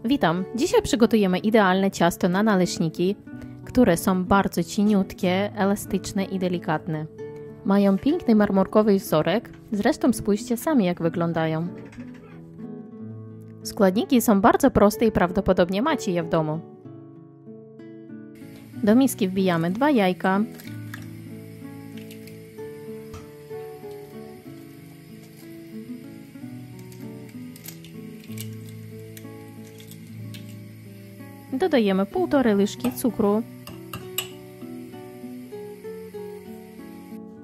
Witam! Dzisiaj przygotujemy idealne ciasto na naleśniki, które są bardzo cieniutkie, elastyczne i delikatne. Mają piękny marmorkowy wzorek, zresztą spójrzcie sami jak wyglądają. Składniki są bardzo proste i prawdopodobnie macie je w domu. Do miski wbijamy 2 jajka, dodajemy 1,5 łyżki cukru,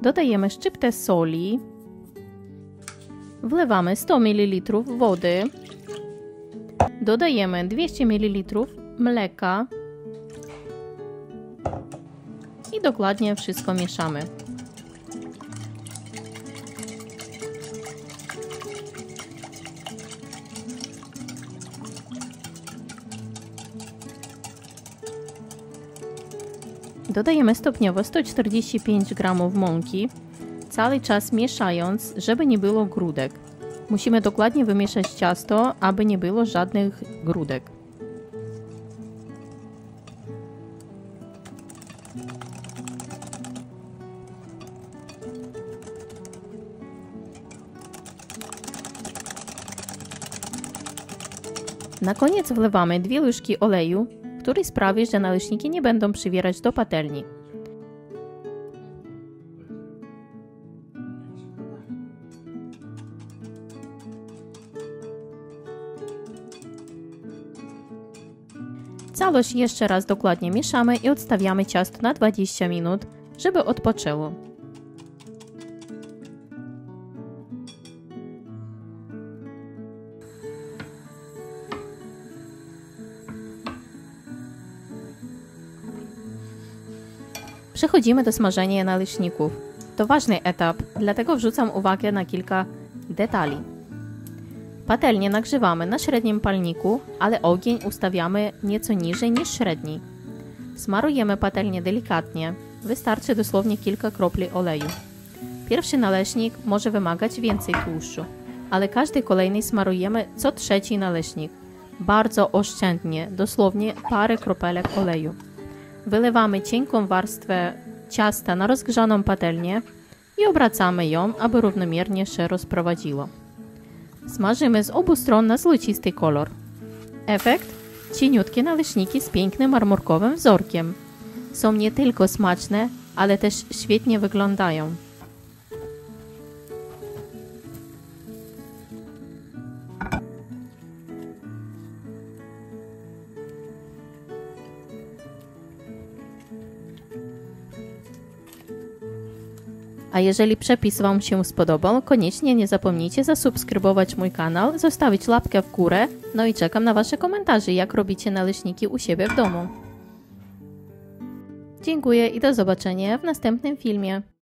dodajemy szczyptę soli, wlewamy 100 ml wody, dodajemy 200 ml mleka i dokładnie wszystko mieszamy. Dodajemy stopniowo 145 g mąki, cały czas mieszając, żeby nie było grudek. Musimy dokładnie wymieszać ciasto, aby nie było żadnych grudek. Na koniec wlewamy 2 łyżki oleju, który sprawi, że naleśniki nie będą przywierać do patelni. Całość jeszcze raz dokładnie mieszamy i odstawiamy ciasto na 20 minut, żeby odpoczęło. Przechodzimy do smażenia naleśników. To ważny etap, dlatego wrzucam uwagę na kilka detali. Patelnię nagrzewamy na średnim palniku, ale ogień ustawiamy nieco niżej niż średni. Smarujemy patelnię delikatnie, wystarczy dosłownie kilka kropli oleju. Pierwszy naleśnik może wymagać więcej tłuszczu, ale każdy kolejny smarujemy co trzeci naleśnik. Bardzo oszczędnie, dosłownie parę kropelek oleju. Wylewamy cienką warstwę ciasta na rozgrzaną patelnię i obracamy ją, aby równomiernie się rozprowadziło. Smażymy z obu stron na złocisty kolor. Efekt? Cieniutkie naleśniki z pięknym marmorkowym wzorkiem. Są nie tylko smaczne, ale też świetnie wyglądają. A jeżeli przepis Wam się spodobał, koniecznie nie zapomnijcie zasubskrybować mój kanał, zostawić łapkę w górę, no i czekam na Wasze komentarze, jak robicie naleśniki u siebie w domu. Dziękuję i do zobaczenia w następnym filmie.